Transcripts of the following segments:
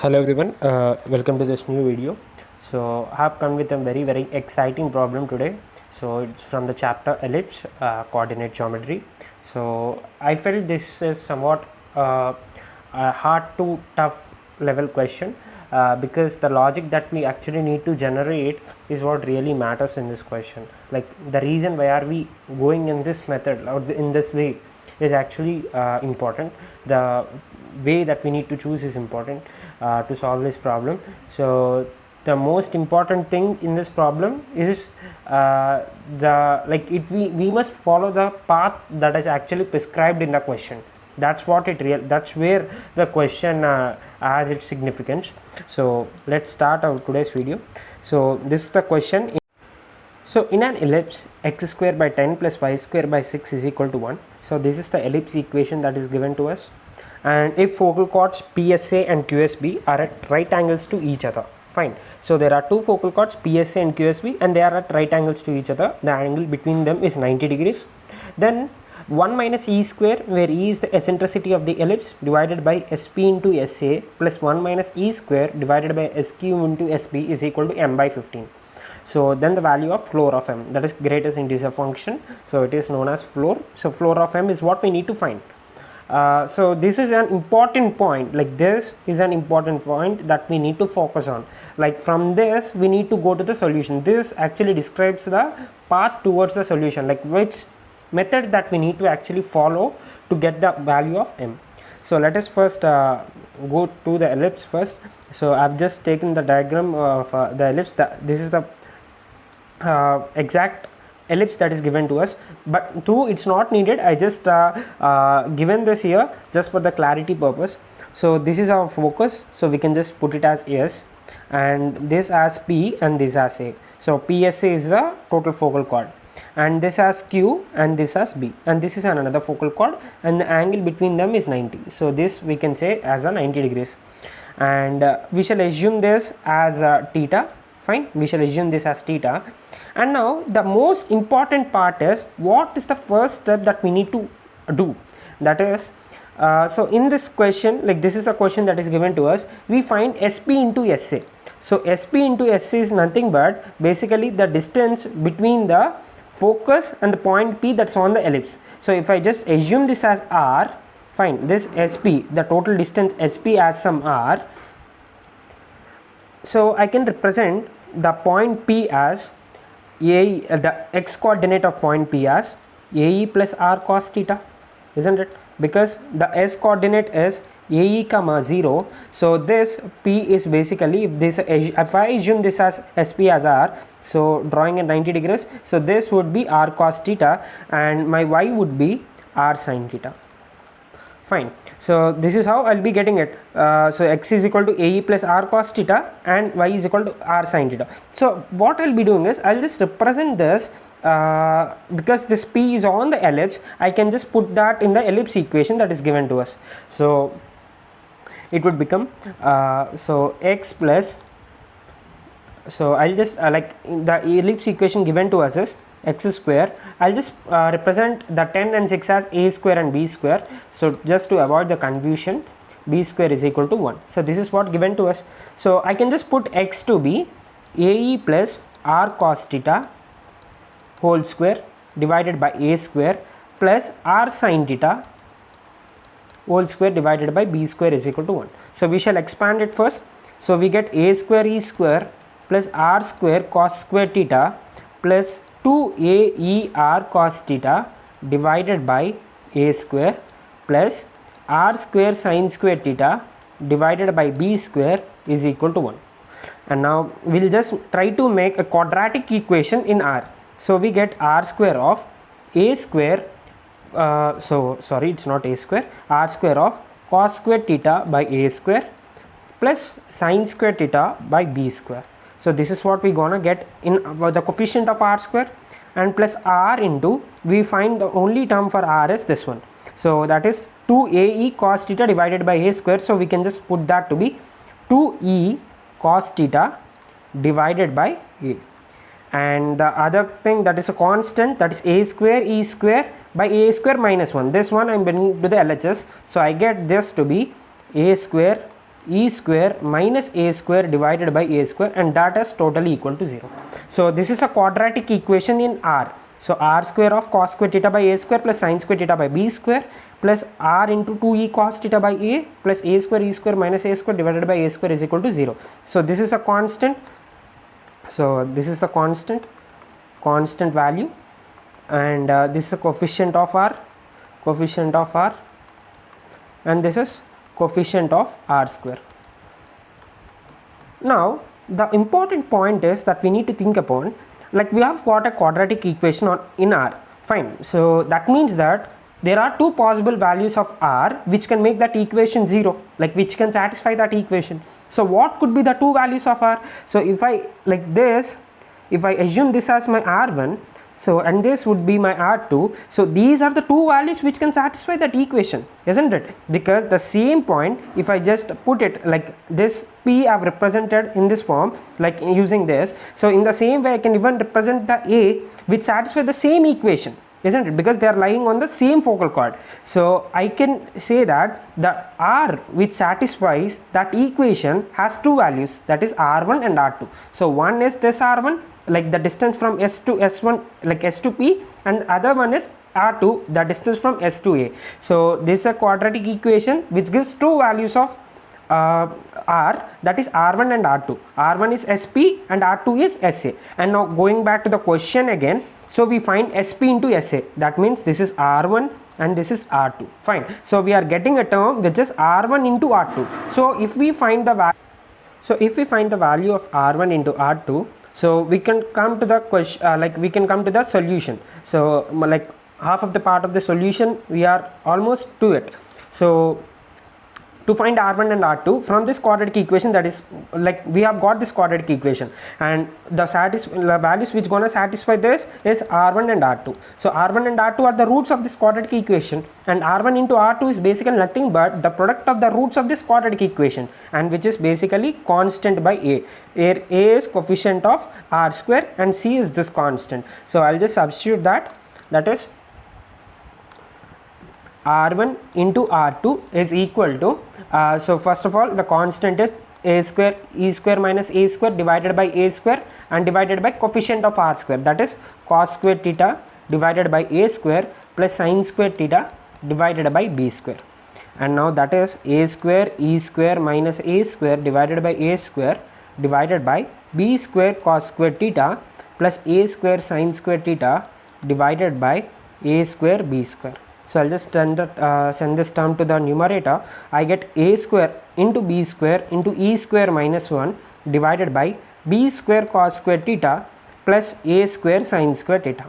Hello everyone, welcome to this new video. So I have come with a very exciting problem today. So it's from the chapter ellipse coordinate geometry. So I felt this is somewhat a hard to tough level question because the logic that we actually need to generate is what really matters in this question. Like the reason why are we going in this method or in this way is actually important. The way that we need to choose is important to solve this problem. So the most important thing in this problem is we must follow the path that is actually prescribed in the question. That's what that's where the question has its significance. So let's start our today's video. So this is the question. So in an ellipse, x square by 10 plus y square by 6 is equal to 1. So this is the ellipse equation that is given to us. And if focal chords PSA and QSB are at right angles to each other, fine. So there are two focal chords PSA and QSB and they are at right angles to each other. The angle between them is 90 degrees. Then 1 minus e square, where e is the eccentricity of the ellipse, divided by SP into SA plus 1 minus e square divided by SQ into SB is equal to m by 15. So then the value of floor of m, that is greatest integer function, so it is known as floor. So floor of m is what we need to find. So this is an important point, like this is an important point that we need to focus on. Like from this we need to go to the solution. This actually describes the path towards the solution, like which method that we need to actually follow to get the value of m. So let us first go to the ellipse first. So I have just taken the diagram of the ellipse. This is the exact ellipse that is given to us, but too it's not needed. I just given this here just for the clarity purpose. So this is our focus, so we can just put it as S and this as P and this as A. So PSA is the total focal chord and this as Q and this as B, and this is another focal chord and the angle between them is 90. So this we can say as a 90 degrees, and we shall assume this as theta. Fine, we shall assume this as theta. And now the most important part is what is the first step that we need to do. That is so in this question, like this is a question that is given to us, we find SP into SA. So SP into SA is nothing but basically the distance between the focus and the point P that's on the ellipse. So if I just assume this as R, fine, this SP, the total distance SP as some R, so I can represent the point P as AE, the x coordinate of point P as AE plus R cos theta, isn't it? Because the s coordinate is AE comma 0. So this P is basically, if I assume this as SP as R, so drawing at 90 degrees, so this would be R cos theta and my Y would be R sin theta. Fine. So this is how I'll be getting it. So x is equal to AE plus R cos theta and y is equal to R sin theta. So what I'll be doing is I'll just represent this because this P is on the ellipse, I can just put that in the ellipse equation that is given to us. So it would become so x plus, so I'll just like the ellipse equation given to us is x square. I'll just represent the 10 and 6 as a square and b square. So just to avoid the confusion, b square is equal to 1. So this is what given to us. So I can just put x to be AE plus R cos theta whole square divided by a square plus R sin theta whole square divided by b square is equal to 1. So we shall expand it first. So we get a square e square plus R square cos square theta plus 2AER cos theta divided by a square plus R square sin square theta divided by b square is equal to 1. And now we'll just try to make a quadratic equation in R. So we get R square of a square, so sorry, it's not a square, R square of cos square theta by a square plus sin square theta by b square. So this is what we gonna get in the coefficient of R square, and plus R into, we find the only term for R is this one. So that is 2AE cos theta divided by a square. So we can just put that to be 2E cos theta divided by a. And the other thing that is a constant, that is a square e square by a square minus 1. This one I am bringing to the LHS. So I get this to be a square e square minus a square divided by a square, and that is totally equal to 0. So this is a quadratic equation in R. So r square of cos square theta by a square plus sin square theta by b square plus r into 2e cos theta by a plus a square e square minus a square divided by a square is equal to 0. So this is a constant. So this is the constant value, and this is a coefficient of r, and this is coefficient of r square. Now the important point is that we need to think upon, like we have got a quadratic equation in R, fine. So that means that there are two possible values of R which can make that equation 0, like which can satisfy that equation. So what could be the two values of R? So if I like this, if I assume this as my R1, so and this would be my R2, so these are the two values which can satisfy that equation, isn't it? Because the same point, if I just put it like this, P I have represented in this form, like using this, so in the same way I can even represent the A which satisfy the same equation, isn't it? Because they are lying on the same focal chord. So I can say that the R which satisfies that equation has two values, that is R1 and R2. So one is this R1, like the distance from S to S1, like S to P, and other one is R2, the distance from S to A. So this is a quadratic equation which gives two values of R, that is R1 and R2. R1 is SP and R2 is SA. And now going back to the question again, so we find SP into SA, that means this is R1 and this is R2, fine. So we are getting a term which is R1 into R2. So if we find the value, of R1 into R2, so we can come to the question, like we can come to the solution. So like half of the part of the solution we are almost to it. So to find R1 and R2 from this quadratic equation, that is like we have got this quadratic equation, and the values which gonna satisfy this is R1 and R2. So R1 and R2 are the roots of this quadratic equation, and R1 into R2 is basically nothing but the product of the roots of this quadratic equation, and which is basically constant by A, where A is coefficient of R square and C is this constant. So I'll just substitute that is R1 into R2 is equal to, so first of all the constant is a square e square minus a square divided by a square and divided by coefficient of R square, that is cos square theta divided by a square plus sin square theta divided by b square. And now that is a square e square minus a square divided by a square divided by b square cos square theta plus a square sin square theta divided by a square b square. So I'll just send this term to the numerator. I get a square into b square into e square minus 1 divided by b square cos square theta plus a square sin square theta.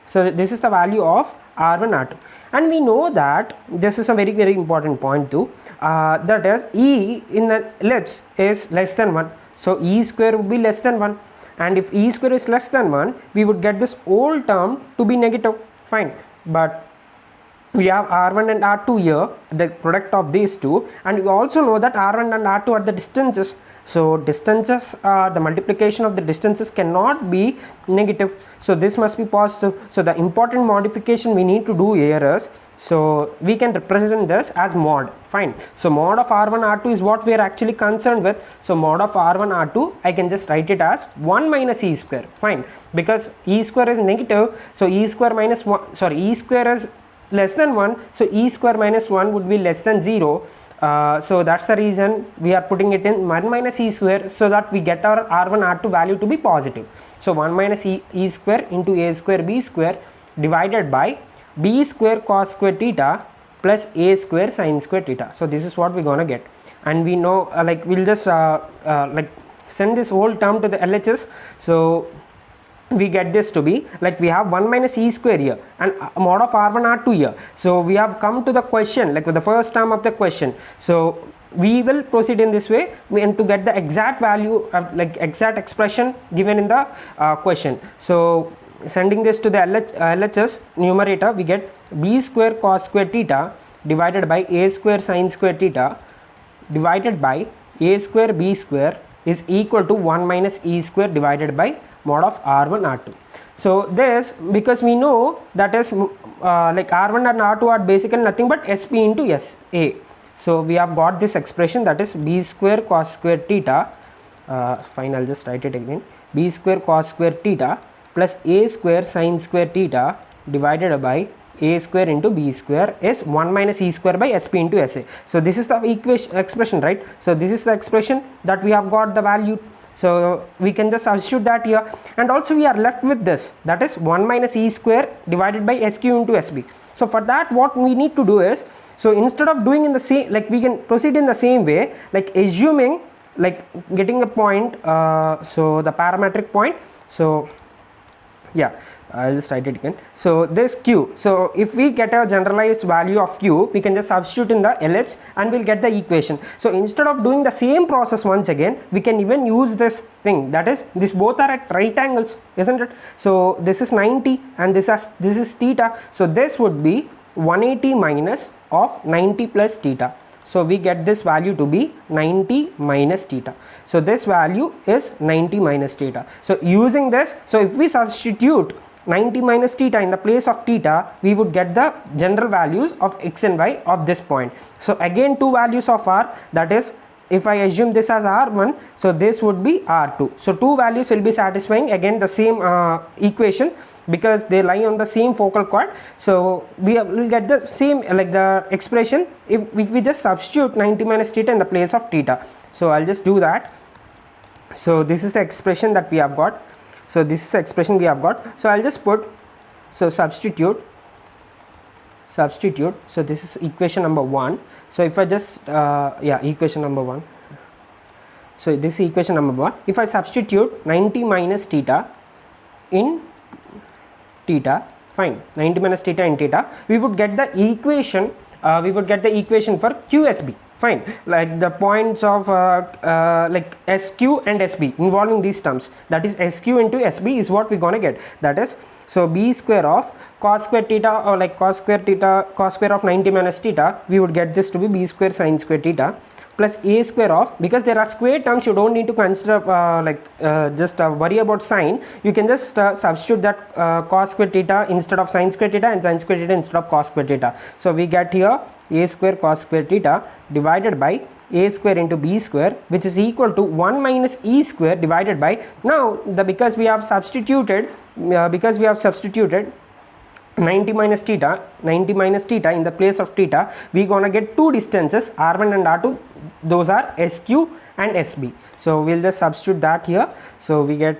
So this is the value of R1, R2, and we know that this is a very, very important point too, that is e in the ellipse is less than 1. So e square would be less than 1, and if e square is less than 1, we would get this whole term to be negative, fine. But we have R1 and R2 here, the product of these two, and we also know that R1 and R2 are the distances. So distances, the multiplication of the distances cannot be negative, so this must be positive. So the important modification we need to do here is, so we can represent this as mod, fine. So mod of R1 R2 is what we are actually concerned with. So mod of R1 R2, I can just write it as 1 minus e square, fine, because e square is negative, so e square minus 1, sorry, e square is less than 1, so e square minus 1 would be less than 0. So that's the reason we are putting it in 1 minus e square, so that we get our R1 R2 value to be positive. So 1 minus e square into a square b square divided by b square cos square theta plus a square sin square theta. So this is what we're gonna get, and we know like we'll just like send this whole term to the LHS. So we get this to be like we have 1 minus e square here and mod of R1 R2 here. So we have come to the question, like with the first term of the question. So we will proceed in this way, and to get the exact value of like exact expression given in the question. So sending this to the LHS numerator, we get b square cos square theta divided by a square sin square theta divided by a square b square is equal to 1 minus e square divided by mod of R1 R2. So this, because we know that is like R1 and R2 are basically nothing but SP into SA, So we have got this expression, that is b square cos square theta, fine, I'll just write it again, b square cos square theta plus a square sin square theta divided by a square into b square is 1 minus e square by sp into sa. So this is the expression, right? So this is the expression that we have got the value. So we can just substitute that here, and also we are left with this, that is 1 minus e square divided by sq into sb. So for that, what we need to do is, so instead of doing in the same, like we can proceed in the same way, like assuming, like getting a point, so the parametric point. So yeah, I'll just write it again. So this q, so if we get a generalized value of q, we can just substitute in the ellipse and we'll get the equation. So instead of doing the same process once again, we can even use this thing, that is this both are at right angles, isn't it? So this is 90 and this is theta, so this would be 180 minus of 90 plus theta. So we get this value to be 90 minus theta. So this value is 90 minus theta. So using this, so if we substitute 90 minus theta in the place of theta, we would get the general values of x and y of this point. So again, two values of r, that is, if I assume this as r1, so this would be r2. So two values will be satisfying again the same equation, because they lie on the same focal chord. So we will get the same, like the expression, if we just substitute 90 minus theta in the place of theta. So I'll just do that. So this is the expression that we have got. So this is the expression we have got. So I'll just put, so substitute. So this is equation number 1. So if I just equation number 1. So this is equation number 1. If I substitute 90 minus theta in theta, fine, 90 minus theta in theta, we would get the equation, for QSB. Fine, like the points of like SQ and SB involving these terms, that is SQ into SB is what we're gonna get. That is, so b square of cos square theta, or like cos square of 90 minus theta, we would get this to be b square sin square theta plus a square of, because there are square terms, you don't need to consider just worry about sign. You can just substitute that cos square theta instead of sin square theta and sin square theta instead of cos square theta. So we get here a square cos square theta divided by a square into b square, which is equal to 1 minus e square divided by, now because we have substituted 90 minus theta in the place of theta, we gonna get two distances, r1 and r2, those are SQ and SB. So we'll just substitute that here. So we get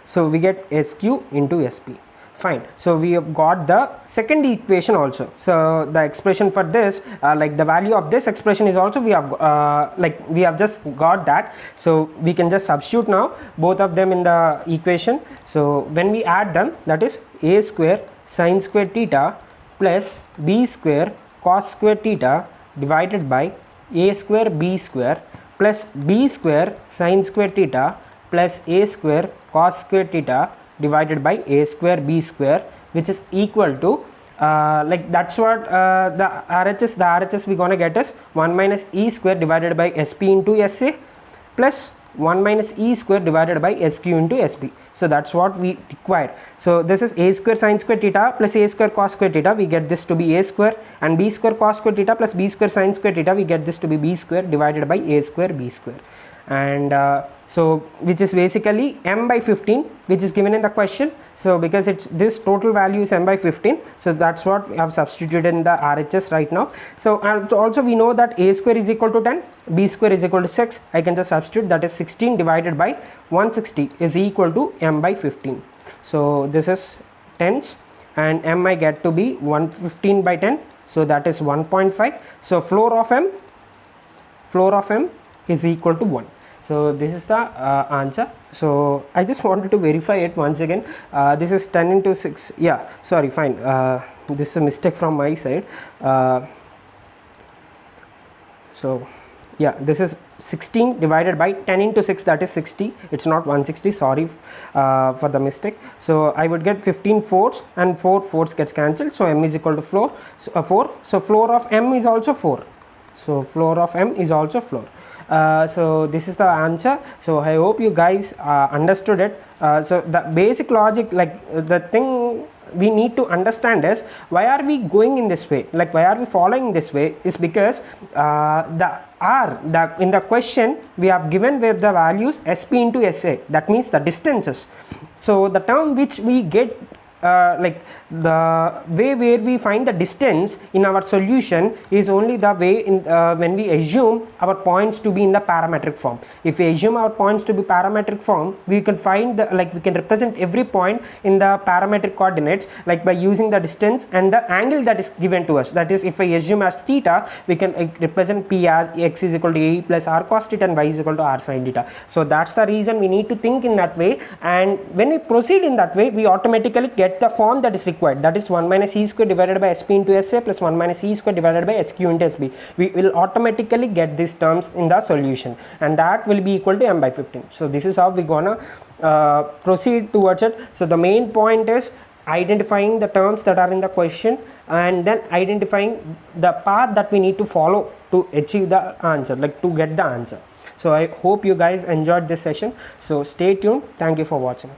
so we get SQ into SB. Fine, so we have got the second equation also. So the expression for this, like the value of this expression is also, we have just got that. So we can just substitute now both of them in the equation. So when we add them, that is a square sin square theta plus b square cos square theta divided by a square b square plus b square sin square theta plus a square cos square theta divided by a square b square, which is equal to like that's what the RHS we're gonna get is 1 minus e square divided by sp into sa plus 1 minus e square divided by sq into sb. So that's what we require. So this is a square sin square theta plus a square cos square theta, we get this to be a square, and b square cos square theta plus b square sin square theta, we get this to be b square divided by a square b square. And so which is basically m by 15, which is given in the question. So because it's this total value is m by 15, so that's what we have substituted in the RHS right now. So also we know that a square is equal to 10, b square is equal to 6. I can just substitute, that is 16 divided by 160 is equal to m by 15. So this is tens, and m I get to be 115 by 10, so that is 1.5. So floor of m is equal to 1. So this is the answer. So I just wanted to verify it once again. This is 10 into 6. Yeah, sorry, fine. This is a mistake from my side. So yeah, this is 16 divided by 10 into 6, that is 60. It's not 160, sorry for the mistake. So I would get 15 fourths, and 4 fourths gets cancelled. So m is equal to 4. So floor of m is also 4. So floor of m is also 4. So this is the answer. So I hope you guys understood it. So the basic logic, like the thing we need to understand is, why are we going in this way, like why are we following this way, is because in the question we have given where the values sp into sa, that means the distances. So the term which we get, like the way where we find the distance in our solution is only the way in when we assume our points to be in the parametric form. If we assume our points to be parametric form, we can find the, like we can represent every point in the parametric coordinates, like by using the distance and the angle that is given to us. That is, if I assume as theta, we can represent p as x is equal to a plus r cos theta and y is equal to r sin theta. So that's the reason we need to think in that way, and when we proceed in that way, we automatically get the form that is required, that is 1 minus e square divided by sp into sa plus 1 minus e square divided by sq into sb. We will automatically get these terms in the solution, and that will be equal to m by 15. So this is how we gonna proceed towards it. So the main point is identifying the terms that are in the question, and then identifying the path that we need to follow to achieve the answer, like to get the answer. So I hope you guys enjoyed this session. So stay tuned. Thank you for watching.